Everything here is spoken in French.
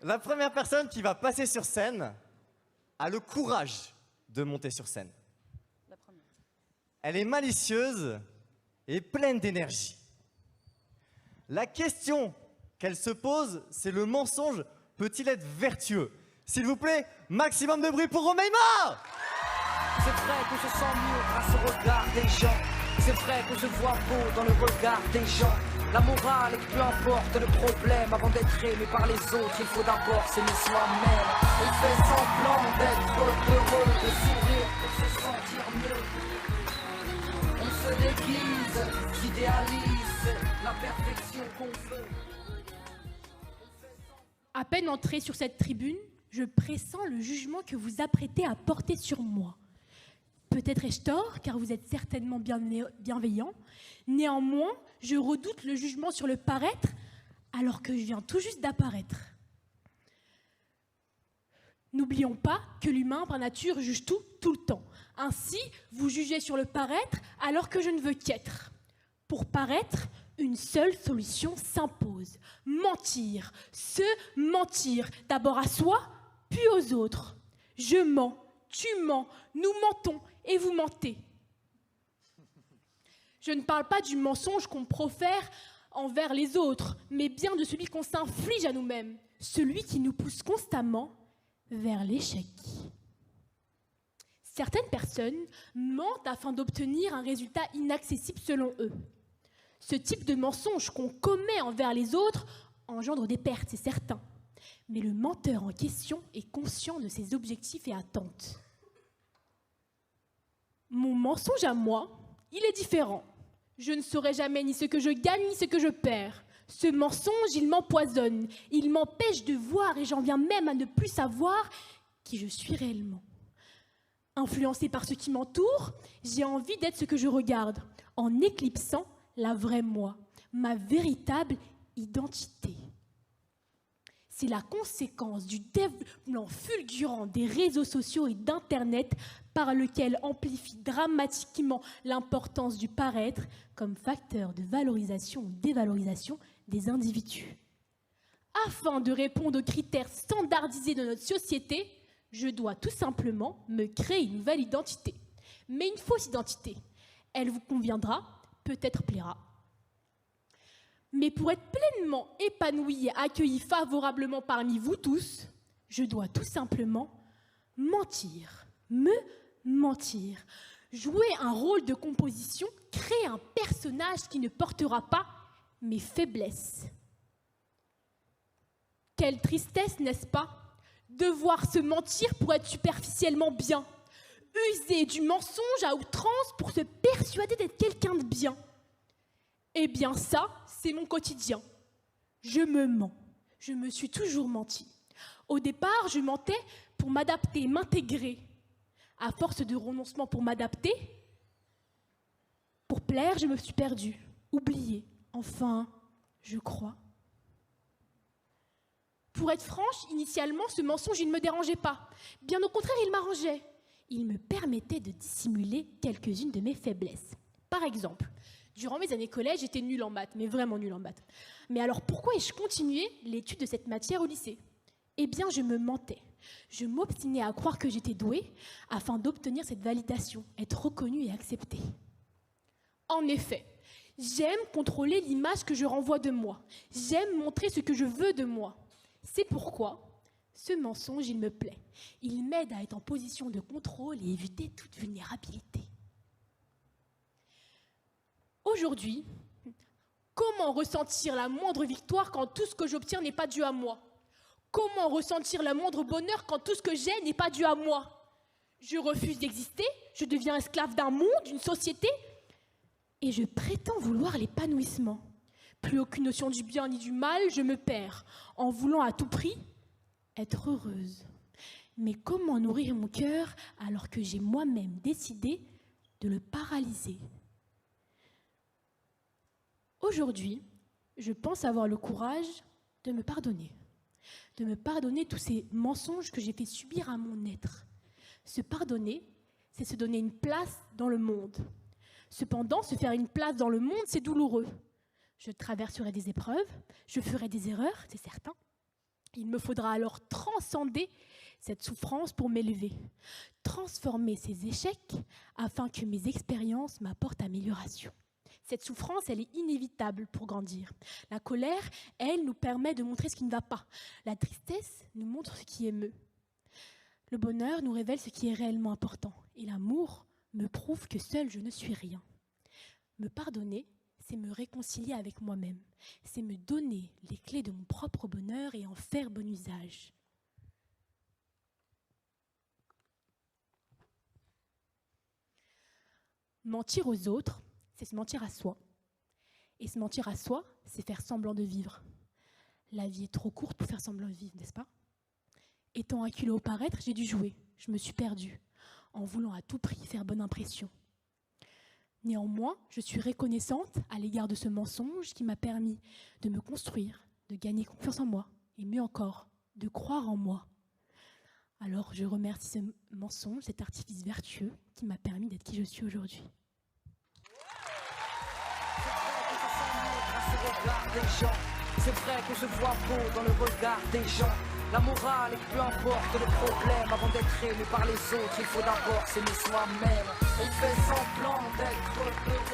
La première personne qui va passer sur scène a le courage de monter sur scène. Elle est malicieuse et pleine d'énergie. La question qu'elle se pose, c'est le mensonge peut-il être vertueux? S'il vous plaît, maximum de bruit pour Romaima! C'est vrai que je sens mieux grâce au regard des gens. C'est vrai que je vois beau dans le regard des gens. La morale est que peu importe le problème, avant d'être aimé par les autres, il faut d'abord s'aimer soi-même. On fait semblant d'être heureux, de sourire pour se sentir mieux. On se déguise, s'idéalise la perfection qu'on veut. À peine entré sur cette tribune, je pressens le jugement que vous apprêtez à porter sur moi. Peut-être ai-je tort, car vous êtes certainement bienveillant. Néanmoins, je redoute le jugement sur le paraître, alors que je viens tout juste d'apparaître. N'oublions pas que l'humain, par nature, juge tout le temps. Ainsi, vous jugez sur le paraître, alors que je ne veux qu'être. Pour paraître, une seule solution s'impose. Mentir. Se mentir, d'abord à soi, puis aux autres. Je mens, tu mens, nous mentons, et vous mentez. Je ne parle pas du mensonge qu'on profère envers les autres, mais bien de celui qu'on s'inflige à nous-mêmes, celui qui nous pousse constamment vers l'échec. Certaines personnes mentent afin d'obtenir un résultat inaccessible selon eux. Ce type de mensonge qu'on commet envers les autres engendre des pertes, c'est certain. Mais le menteur en question est conscient de ses objectifs et attentes. Mon mensonge à moi, il est différent. Je ne saurai jamais ni ce que je gagne ni ce que je perds. Ce mensonge, il m'empoisonne. Il m'empêche de voir et j'en viens même à ne plus savoir qui je suis réellement. Influencée par ce qui m'entoure, j'ai envie d'être ce que je regarde, en éclipsant la vraie moi, ma véritable identité. C'est la conséquence du développement fulgurant des réseaux sociaux et d'Internet par lequel amplifie dramatiquement l'importance du paraître comme facteur de valorisation ou dévalorisation des individus. Afin de répondre aux critères standardisés de notre société, je dois tout simplement me créer une nouvelle identité. Mais une fausse identité. Elle vous conviendra, peut-être plaira. Mais pour être pleinement épanouie et accueillie favorablement parmi vous tous, je dois tout simplement mentir, me mentir, jouer un rôle de composition, créer un personnage qui ne portera pas mes faiblesses. Quelle tristesse, n'est-ce pas, devoir se mentir pour être superficiellement bien, user du mensonge à outrance pour se persuader d'être quelqu'un de bien. Eh bien ça, c'est mon quotidien. Je me mens. Je me suis toujours menti. Au départ, je mentais pour m'adapter, m'intégrer. À force de renoncement pour m'adapter, pour plaire, je me suis perdue, oubliée. Enfin, je crois. Pour être franche, initialement, ce mensonge, il ne me dérangeait pas. Bien au contraire, il m'arrangeait. Il me permettait de dissimuler quelques-unes de mes faiblesses. Par exemple, durant mes années collège, j'étais nulle en maths, mais vraiment nulle en maths. Mais alors pourquoi ai-je continué l'étude de cette matière au lycée? Eh bien, je me mentais. Je m'obstinais à croire que j'étais douée afin d'obtenir cette validation, être reconnue et acceptée. En effet, j'aime contrôler l'image que je renvoie de moi. J'aime montrer ce que je veux de moi. C'est pourquoi ce mensonge, il me plaît. Il m'aide à être en position de contrôle et éviter toute vulnérabilité. Aujourd'hui, comment ressentir la moindre victoire quand tout ce que j'obtiens n'est pas dû à moi? Comment ressentir le moindre bonheur quand tout ce que j'ai n'est pas dû à moi? Je refuse d'exister, je deviens esclave d'un monde, d'une société, et je prétends vouloir l'épanouissement. Plus aucune notion du bien ni du mal, je me perds, en voulant à tout prix être heureuse. Mais comment nourrir mon cœur alors que j'ai moi-même décidé de le paralyser? Aujourd'hui, je pense avoir le courage de me pardonner tous ces mensonges que j'ai fait subir à mon être. Se pardonner, c'est se donner une place dans le monde. Cependant, se faire une place dans le monde, c'est douloureux. Je traverserai des épreuves, je ferai des erreurs, c'est certain. Il me faudra alors transcender cette souffrance pour m'élever, transformer ces échecs afin que mes expériences m'apportent amélioration. Cette souffrance, elle est inévitable pour grandir. La colère, elle, nous permet de montrer ce qui ne va pas. La tristesse nous montre ce qui émeut. Le bonheur nous révèle ce qui est réellement important. Et l'amour me prouve que seul je ne suis rien. Me pardonner, c'est me réconcilier avec moi-même. C'est me donner les clés de mon propre bonheur et en faire bon usage. Mentir aux autres, c'est se mentir à soi. Et se mentir à soi, c'est faire semblant de vivre. La vie est trop courte pour faire semblant de vivre, n'est-ce pas? Étant acculée au paraître, j'ai dû jouer. Je me suis perdue, en voulant à tout prix faire bonne impression. Néanmoins, je suis reconnaissante à l'égard de ce mensonge qui m'a permis de me construire, de gagner confiance en moi, et mieux encore, de croire en moi. Alors je remercie ce mensonge, cet artifice vertueux qui m'a permis d'être qui je suis aujourd'hui. C'est vrai qu'on se voit beau dans le regard des gens. La morale est que peu importe le problème, avant d'être aimé par les autres, il faut d'abord s'aimer soi-même. On fait semblant d'être heureux.